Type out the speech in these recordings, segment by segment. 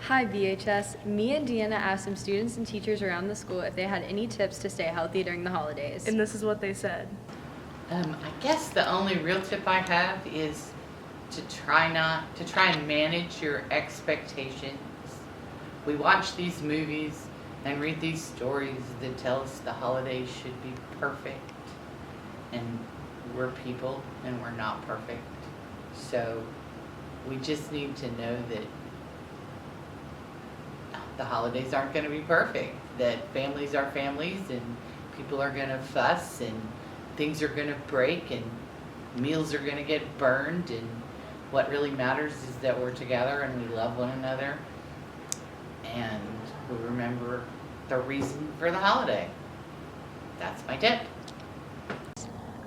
Hi VHS, me and Deanna asked some students and teachers around the school if they had any tips to stay healthy during the holidays. And this is what they said. I guess the only real tip I have is to try and manage your expectations. We watch these movies and read these stories that tell us the holidays should be perfect. And we're people and we're not perfect. So we just need to know that the holidays aren't going to be perfect, that families are families and people are going to fuss and things are going to break and meals are going to get burned, and what really matters is that we're together and we love one another and we remember the reason for the holiday. That's my tip.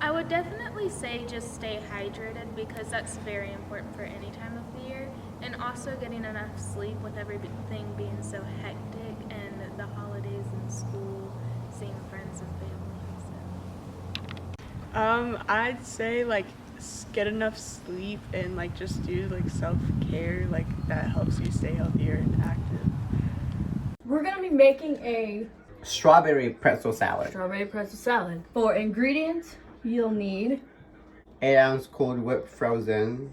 I would definitely say just stay hydrated, because that's very important for any time of the year, and also getting enough sleep with everything being so hectic and the holidays and school, seeing friends and family. I'd say get enough sleep and just do self-care, that helps you stay healthier and active. We're gonna be making a strawberry pretzel salad. For ingredients, you'll need 8-ounce cold whipped frozen,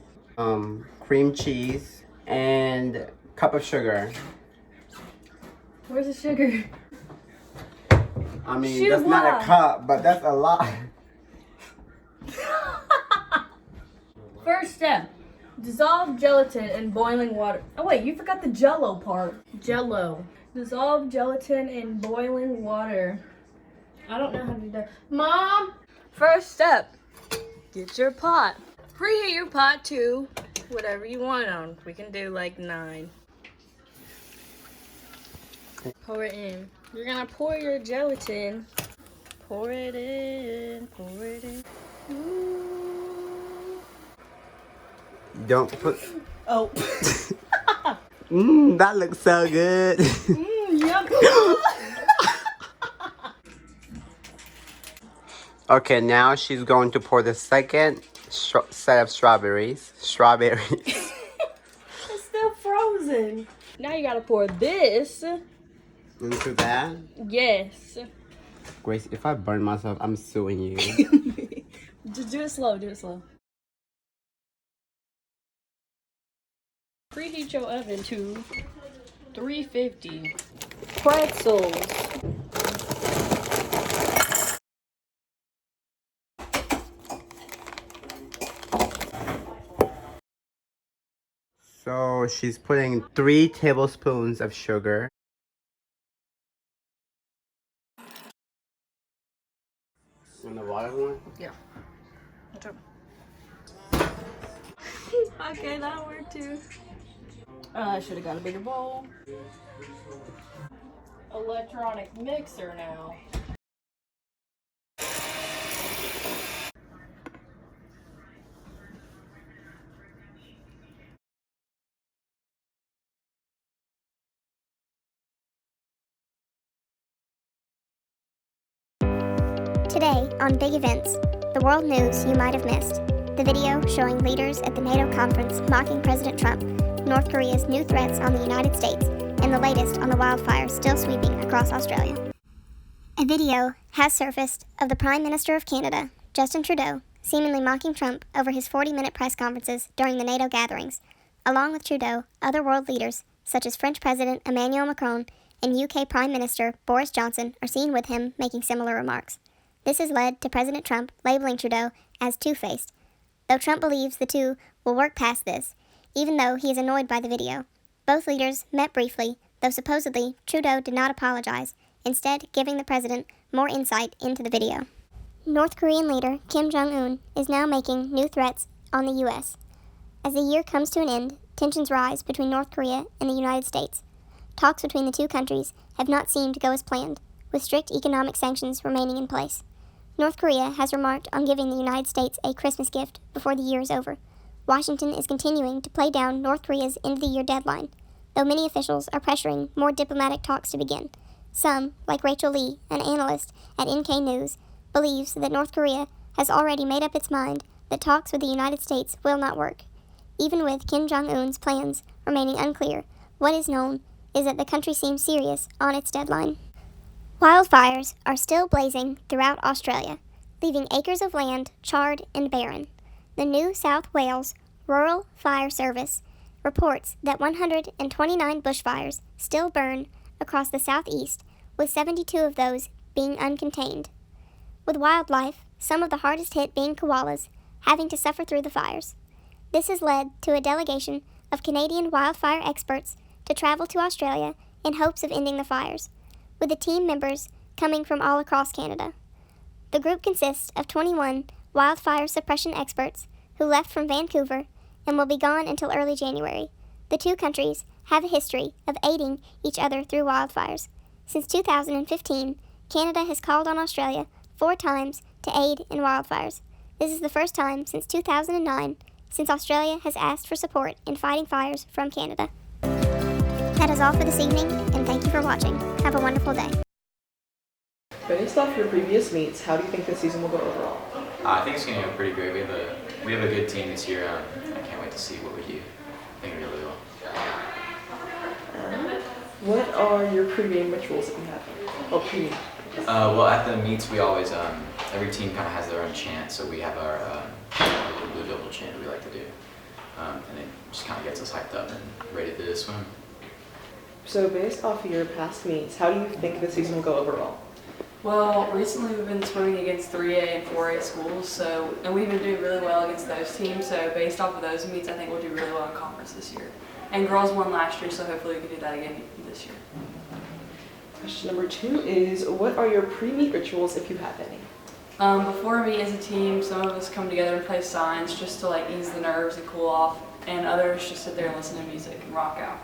cream cheese, and cup of sugar. Where's the sugar? I mean, that's not a cup, but that's a lot. First step, dissolve gelatin in boiling water. Oh wait, you forgot the Jello part. Jello. Dissolve gelatin in boiling water. I don't know how to do that. Mom! First step, get your pot. Preheat your pot to whatever you want on. We can do 9. Pour it in. You're gonna pour your gelatin. Pour it in, pour it in. Ooh. Don't put... Oh. That looks so good. Yum. Okay, now she's going to pour the second set of strawberries. It's still frozen. Now you gotta pour this. Into that? Yes. Grace, if I burn myself, I'm suing you. Just do it slow, Preheat your oven to 350. Pretzels. So she's putting 3 tablespoons of sugar. In the water one? Yeah. Okay, that'll work too. I should have got a bigger bowl. Electronic mixer now. Today on Big Events, the world news you might have missed. The video showing leaders at the NATO conference mocking President Trump, North Korea's new threats on the United States, and the latest on the wildfires still sweeping across Australia. A video has surfaced of the Prime Minister of Canada, Justin Trudeau, seemingly mocking Trump over his 40-minute press conferences during the NATO gatherings. Along with Trudeau, other world leaders, such as French President Emmanuel Macron and UK Prime Minister Boris Johnson, are seen with him making similar remarks. This has led to President Trump labeling Trudeau as two-faced, though Trump believes the two will work past this, even though he is annoyed by the video. Both leaders met briefly, though supposedly Trudeau did not apologize, instead giving the president more insight into the video. North Korean leader Kim Jong-un is now making new threats on the U.S. As the year comes to an end, tensions rise between North Korea and the United States. Talks between the two countries have not seemed to go as planned, with strict economic sanctions remaining in place. North Korea has remarked on giving the United States a Christmas gift before the year is over. Washington is continuing to play down North Korea's end-of-the-year deadline, though many officials are pressuring more diplomatic talks to begin. Some, like Rachel Lee, an analyst at NK News, believes that North Korea has already made up its mind that talks with the United States will not work. Even with Kim Jong-un's plans remaining unclear, what is known is that the country seems serious on its deadline. Wildfires are still blazing throughout Australia, leaving acres of land charred and barren. The New South Wales Rural Fire Service reports that 129 bushfires still burn across the southeast, with 72 of those being uncontained. With wildlife, some of the hardest hit being koalas, having to suffer through the fires. This has led to a delegation of Canadian wildfire experts to travel to Australia in hopes of ending the fires, with the team members coming from all across Canada. The group consists of 21 wildfire suppression experts who left from Vancouver and will be gone until early January. The two countries have a history of aiding each other through wildfires. Since 2015, Canada has called on Australia 4 times to aid in wildfires. This is the first time since 2009 since Australia has asked for support in fighting fires from Canada. That is all for this evening, and thank you for watching. Have a wonderful day. Based off your previous meets, how do you think this season will go overall? I think it's going to go pretty great. We have a good team this year. I can't wait to see what we do. I think we really will. What are your pregame rituals that you have? Oh, pre-meet. Well, at the meets, we always every team kind of has their own chant. So we have our Blue Devil chant we like to do, and it just kind of gets us hyped up and ready to swim. So based off of your past meets, how do you think this season will go overall? Well, recently we've been swimming against 3A and 4A schools, and we've been doing really well against those teams, so based off of those meets, I think we'll do really well in conference this year. And girls won last year, so hopefully we can do that again this year. Question number 2 is, what are your pre-meet rituals, if you have any? Before we meet as a team, some of us come together and play signs just to ease the nerves and cool off, and others just sit there and listen to music and rock out.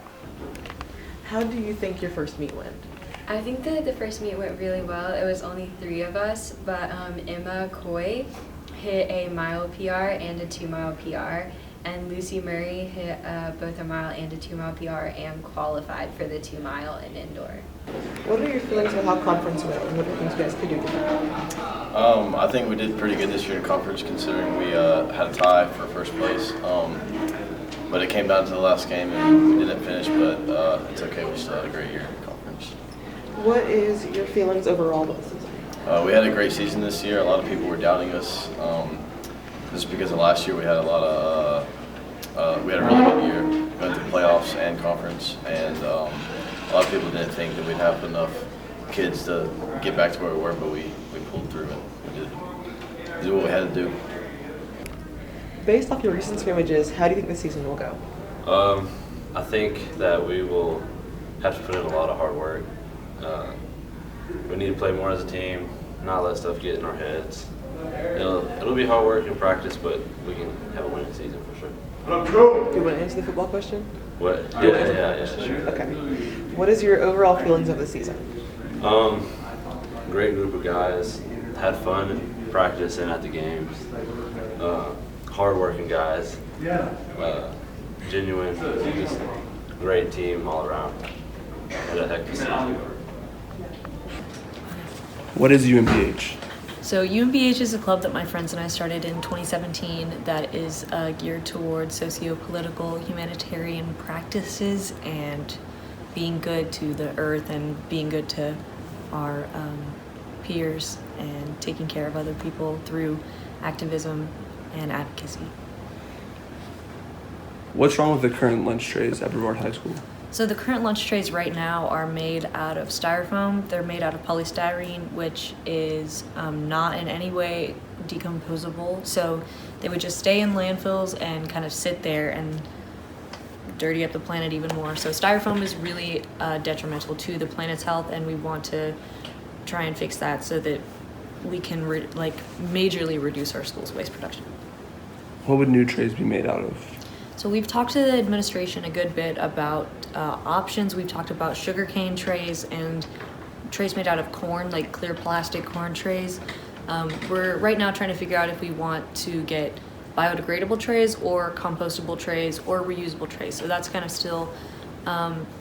How do you think your first meet went? I think that the first meet went really well. It was only 3 of us, but Emma Coy hit a mile PR and a 2-mile PR, and Lucy Murray hit both a mile and a 2-mile PR and qualified for the 2-mile and indoor. What are your feelings about how conference went, and what do you think you guys could do differently? I think we did pretty good this year in conference, considering we had a tie for first place. But it came down to the last game and we didn't finish, but it's okay. We still had a great year in conference. What is your feelings overall about the season? We had a great season this year. A lot of people were doubting us just because of last year. We had a lot of we had a really good year. We went through playoffs and conference, and a lot of people didn't think that we'd have enough kids to get back to where we were, but we pulled through and we did what we had to do. Based off your recent scrimmages, how do you think the season will go? I think that we will have to put in a lot of hard work. We need to play more as a team, not let stuff get in our heads. It'll be hard work in practice, but we can have a winning season for sure. Do you want to answer the football question? What? Yeah, sure. Okay. What is your overall feelings of the season? Great group of guys. Had fun in practice and at the games. Hard-working guys. Genuine, just great team all around. Had a heck of a season. What is UMPH? So UMPH is a club that my friends and I started in 2017 that is geared towards socio-political humanitarian practices and being good to the earth and being good to our peers and taking care of other people through activism and advocacy. What's wrong with the current lunch trays at Brevard High School? So the current lunch trays right now are made out of styrofoam. They're made out of polystyrene, which is not in any way decomposable. So they would just stay in landfills and kind of sit there, and dirty up the planet even more. So styrofoam is really detrimental to the planet's health, and we want to try and fix that so that we can majorly reduce our school's waste production. What would new trays be made out of? So we've talked to the administration a good bit about options. We've talked about sugarcane trays and trays made out of corn, like clear plastic corn trays. We're right now trying to figure out if we want to get biodegradable trays or compostable trays or reusable trays. So that's kind of still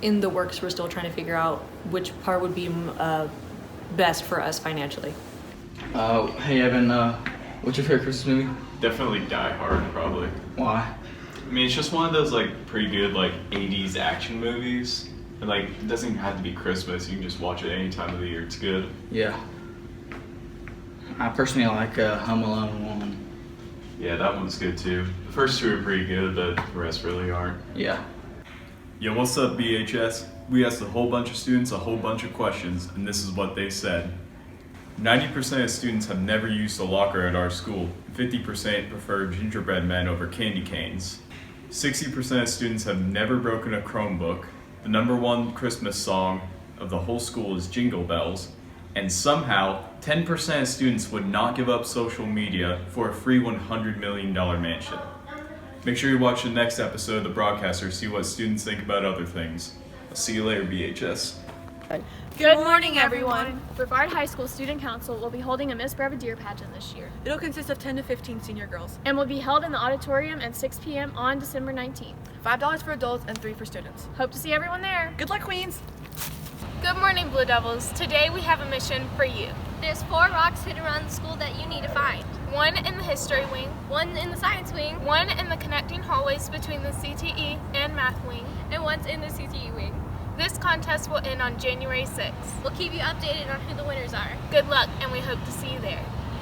in the works. We're still trying to figure out which part would be best for us financially. Hey Evan, what's your favorite Christmas movie? Definitely Die Hard, probably. Why? I mean, it's just one of those pretty good 80s action movies. And it doesn't even have to be Christmas. You can just watch it any time of the year. It's good. Yeah. I personally like Home Alone 1. Yeah, that one's good too. The first two are pretty good, but the rest really aren't. Yeah. Yo, what's up, BHS? We asked a whole bunch of students a whole bunch of questions, and this is what they said. 90% of students have never used a locker at our school. 50% prefer gingerbread men over candy canes. 60% of students have never broken a Chromebook. The #1 Christmas song of the whole school is Jingle Bells. And somehow, 10% of students would not give up social media for a free $100 million mansion. Make sure you watch the next episode of The Broadcaster to see what students think about other things. I'll see you later, BHS. Good morning, everyone. Brevard High School Student Council will be holding a Miss Brevadier pageant this year. It'll consist of 10 to 15 senior girls. And will be held in the auditorium at 6 p.m. on December 19th. $5 for adults and $3 for students. Hope to see everyone there. Good luck, Queens. Good morning, Blue Devils. Today we have a mission for you. There's 4 rocks hidden around the school that you need to find. One in the history wing, One in the science wing, one in the connecting hallways between the CTE and math wing, and one's in the CTE wing. This contest will end on January 6th. We'll keep you updated on who the winners are. Good luck, and we hope to see you there.